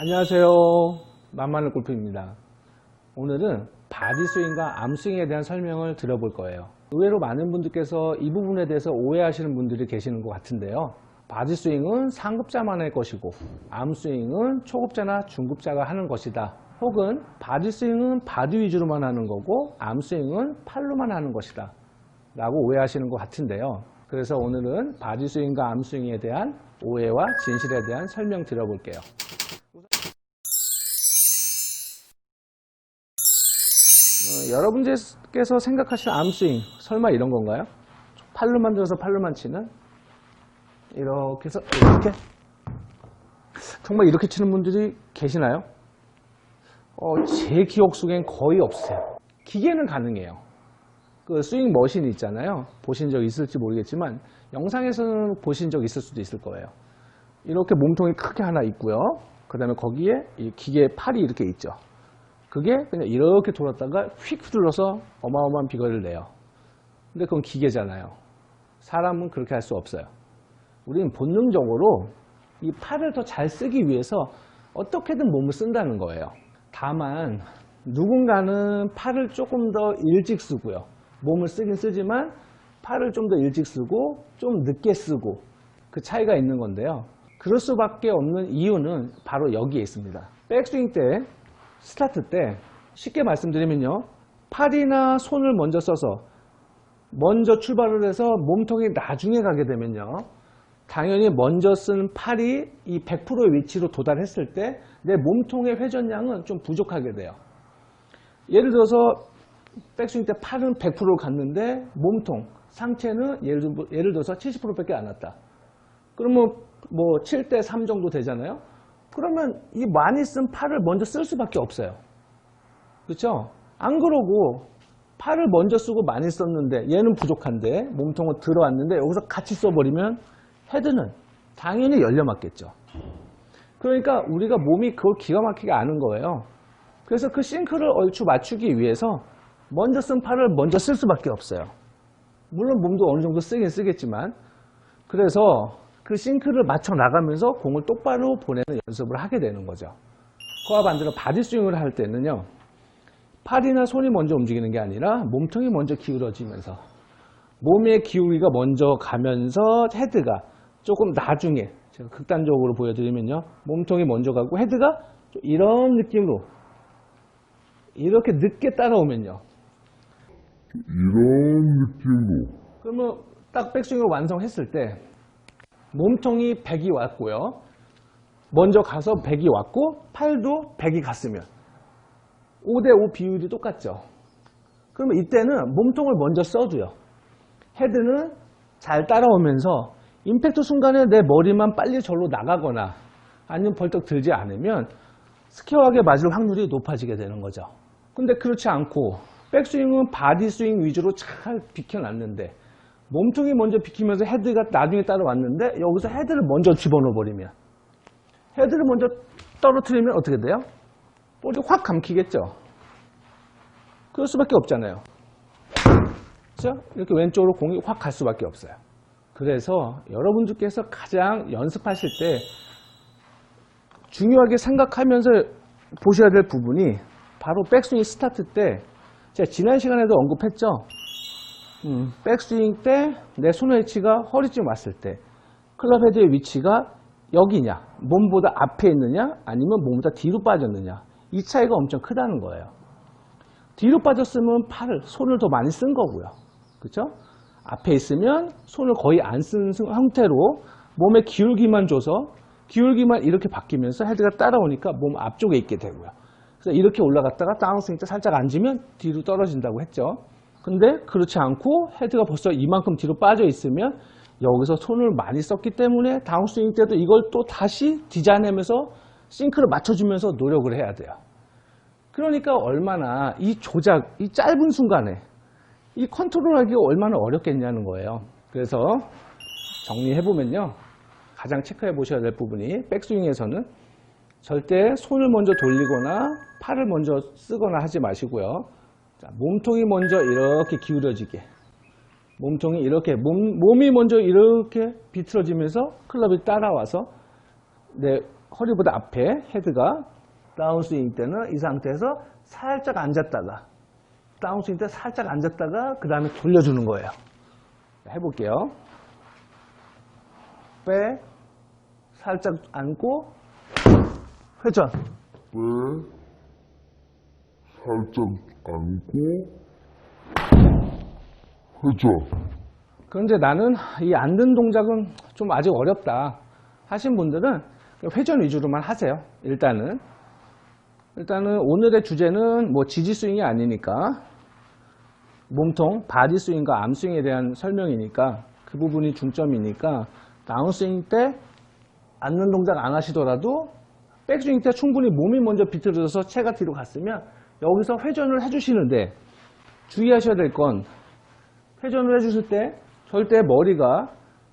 안녕하세요. 만만한 골프입니다. 오늘은 바디스윙과 암스윙에 대한 설명을 드려볼 거예요. 의외로 많은 분들께서 이 부분에 대해서 오해하시는 분들이 계시는 것 같은데요. 바디스윙은 상급자만의 것이고 암스윙은 초급자나 중급자가 하는 것이다. 혹은 바디스윙은 바디 위주로만 하는 거고 암스윙은 팔로만 하는 것이다 라고 오해하시는 것 같은데요. 그래서 오늘은 바디스윙과 암스윙에 대한 오해와 진실에 대한 설명 드려볼게요. 여러분들께서 생각하시는 암스윙 설마 이런 건가요? 팔로만 들어서 팔로만 치는? 이렇게 해서 이렇게? 정말 이렇게 치는 분들이 계시나요? 제 기억 속엔 거의 없어요. 기계는 가능해요. 그 스윙 머신이 있잖아요. 보신 적 있을지 모르겠지만 영상에서는 보신 적 있을 수도 있을 거예요. 이렇게 몸통이 크게 하나 있고요. 그 다음에 거기에 이 기계 팔이 이렇게 있죠. 그게 그냥 이렇게 돌았다가 휙 휘둘러서 어마어마한 비거리를 내요. 근데 그건 기계잖아요. 사람은 그렇게 할 수 없어요. 우리는 본능적으로 이 팔을 더 잘 쓰기 위해서 어떻게든 몸을 쓴다는 거예요. 다만 누군가는 팔을 조금 더 일찍 쓰고요. 몸을 쓰긴 쓰지만 팔을 좀 더 일찍 쓰고 좀 늦게 쓰고 그 차이가 있는 건데요. 그럴 수밖에 없는 이유는 바로 여기에 있습니다. 백스윙 때 스타트 때 쉽게 말씀드리면요. 팔이나 손을 먼저 써서 먼저 출발을 해서 몸통이 나중에 가게 되면요. 당연히 먼저 쓴 팔이 이 100%의 위치로 도달했을 때 내 몸통의 회전량은 좀 부족하게 돼요. 예를 들어서 백스윙 때 팔은 100% 갔는데 몸통, 상체는 예를 들어서 70%밖에 안 왔다. 그러면 뭐 7대 3 정도 되잖아요. 그러면 이 많이 쓴 팔을 먼저 쓸 수밖에 없어요. 그렇죠? 안 그러고 팔을 먼저 쓰고 많이 썼는데 얘는 부족한데 몸통은 들어왔는데 여기서 같이 써버리면 헤드는 당연히 열려 맞겠죠. 그러니까 우리가 몸이 그걸 기가 막히게 아는 거예요. 그래서 그 싱크를 얼추 맞추기 위해서 먼저 쓴 팔을 먼저 쓸 수밖에 없어요. 물론 몸도 어느 정도 쓰긴 쓰겠지만 그래서 그 싱크를 맞춰 나가면서 공을 똑바로 보내는 연습을 하게 되는 거죠. 그와 반대로 바디스윙을 할 때는요. 팔이나 손이 먼저 움직이는 게 아니라 몸통이 먼저 기울어지면서 몸의 기울기가 먼저 가면서 헤드가 조금 나중에 제가 극단적으로 보여드리면요. 몸통이 먼저 가고 헤드가 이런 느낌으로 이렇게 늦게 따라오면요. 그러면 딱 백스윙을 완성했을 때 몸통이 100이 왔고요. 먼저 가서 100이 왔고 팔도 100이 갔으면 5대5 비율이 똑같죠. 그러면 이때는 몸통을 먼저 써도요. 헤드는 잘 따라오면서 임팩트 순간에 내 머리만 빨리 절로 나가거나 아니면 벌떡 들지 않으면 스퀘어하게 맞을 확률이 높아지게 되는 거죠. 근데 그렇지 않고 백스윙은 바디스윙 위주로 잘 비켜놨는데 몸통이 먼저 비키면서 헤드가 나중에 따라왔는데 여기서 헤드를 먼저 집어넣어 버리면 헤드를 먼저 떨어뜨리면 어떻게 돼요? 볼이 확 감기겠죠. 그럴 수밖에 없잖아요. 그렇죠? 이렇게 왼쪽으로 공이 확 갈 수밖에 없어요. 그래서 여러분들께서 가장 연습하실 때 중요하게 생각하면서 보셔야 될 부분이 바로 백스윙 스타트 때 제가 지난 시간에도 언급했죠. 백스윙 때 내 손의 위치가 허리쯤 왔을 때 클럽 헤드의 위치가 여기냐, 몸보다 앞에 있느냐, 아니면 몸보다 뒤로 빠졌느냐 이 차이가 엄청 크다는 거예요. 뒤로 빠졌으면 손을 더 많이 쓴 거고요. 그렇죠? 앞에 있으면 손을 거의 안 쓴 형태로 몸에 기울기만 줘서 기울기만 이렇게 바뀌면서 헤드가 따라오니까 몸 앞쪽에 있게 되고요. 그래서 이렇게 올라갔다가 다운스윙 때 살짝 앉으면 뒤로 떨어진다고 했죠. 근데 그렇지 않고 헤드가 벌써 이만큼 뒤로 빠져 있으면 여기서 손을 많이 썼기 때문에 다운스윙 때도 이걸 또 다시 디자인하면서 싱크를 맞춰주면서 노력을 해야 돼요. 그러니까 얼마나 이 조작, 이 짧은 순간에 이 컨트롤하기가 얼마나 어렵겠냐는 거예요. 그래서 정리해보면요. 가장 체크해 보셔야 될 부분이 백스윙에서는 절대 손을 먼저 돌리거나 팔을 먼저 쓰거나 하지 마시고요. 자, 몸통이 먼저 이렇게 기울어지게 몸통이 이렇게 몸이 먼저 이렇게 비틀어지면서 클럽이 따라와서 내 허리보다 앞에 헤드가 다운스윙 때는 이 상태에서 살짝 앉았다가 다운스윙 때 살짝 앉았다가 그 다음에 돌려주는 거예요. 해볼게요. 빼, 살짝 앉고 회전. 빼, 살짝 앉고 회전. 그런데 나는 이 앉는 동작은 좀 아직 어렵다 하신 분들은 회전 위주로만 하세요. 일단은 오늘의 주제는 뭐 지지 스윙이 아니니까 몸통, 바디 스윙과 암 스윙에 대한 설명이니까 그 부분이 중점이니까 다운 스윙 때 앉는 동작 안 하시더라도 백 스윙 때 충분히 몸이 먼저 비틀어져서 체가 뒤로 갔으면 여기서 회전을 해주시는데 주의하셔야 될 건 회전을 해주실 때 절대 머리가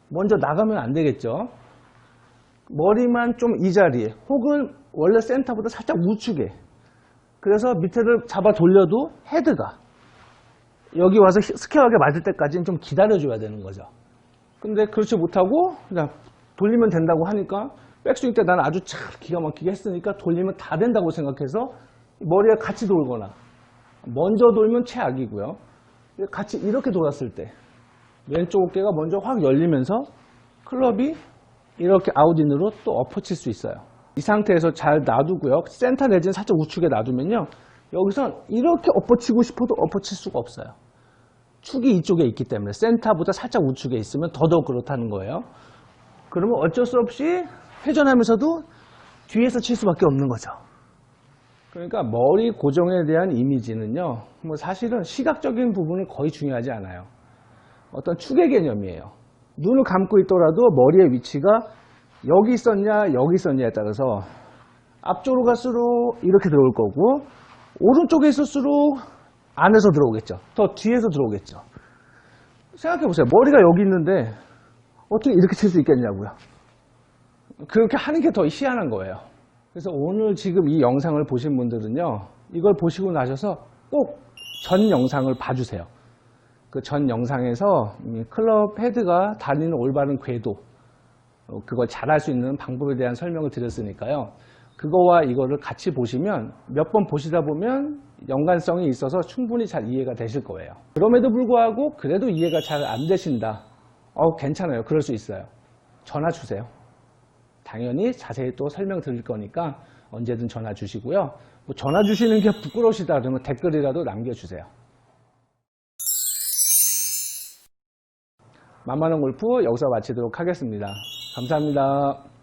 먼저 나가면 안 되겠죠. 머리만 좀 이 자리에 혹은 원래 센터보다 살짝 우측에, 그래서 밑에를 잡아 돌려도 헤드가 여기 와서 스퀘어하게 맞을 때까지는 좀 기다려줘야 되는 거죠. 근데 그렇지 못하고 그냥 돌리면 된다고 하니까 백스윙 때 나는 아주 참 기가 막히게 했으니까 돌리면 다 된다고 생각해서 머리가 같이 돌거나 먼저 돌면 최악이고요. 같이 이렇게 돌았을 때 왼쪽 어깨가 먼저 확 열리면서 클럽이 이렇게 아웃인으로 또 엎어칠 수 있어요. 이 상태에서 잘 놔두고요. 센터 내지는 살짝 우측에 놔두면요. 여기선 이렇게 엎어치고 싶어도 엎어칠 수가 없어요. 축이 이쪽에 있기 때문에 센터보다 살짝 우측에 있으면 더더욱 그렇다는 거예요. 그러면 어쩔 수 없이 회전하면서도 뒤에서 칠 수밖에 없는 거죠. 그러니까 머리 고정에 대한 이미지는요. 뭐 사실은 시각적인 부분은 거의 중요하지 않아요. 어떤 축의 개념이에요. 눈을 감고 있더라도 머리의 위치가 여기 있었냐 여기 있었냐에 따라서 앞쪽으로 갈수록 이렇게 들어올 거고 오른쪽에 있을수록 안에서 들어오겠죠. 더 뒤에서 들어오겠죠. 생각해 보세요. 머리가 여기 있는데 어떻게 이렇게 칠 수 있겠냐고요. 그렇게 하는 게 더 희한한 거예요. 그래서 오늘 지금 이 영상을 보신 분들은요. 이걸 보시고 나셔서 꼭 전 영상을 봐주세요. 그 전 영상에서 클럽 헤드가 달리는 올바른 궤도, 그걸 잘할 수 있는 방법에 대한 설명을 드렸으니까요. 그거와 이거를 같이 보시면 몇 번 보시다 보면 연관성이 있어서 충분히 잘 이해가 되실 거예요. 그럼에도 불구하고 그래도 이해가 잘 안 되신다. 괜찮아요. 그럴 수 있어요. 전화 주세요. 당연히 자세히 또 설명 드릴 거니까 언제든 전화 주시고요. 뭐 전화 주시는 게 부끄러우시다 그러면 댓글이라도 남겨주세요. 만만한 골프 여기서 마치도록 하겠습니다. 감사합니다.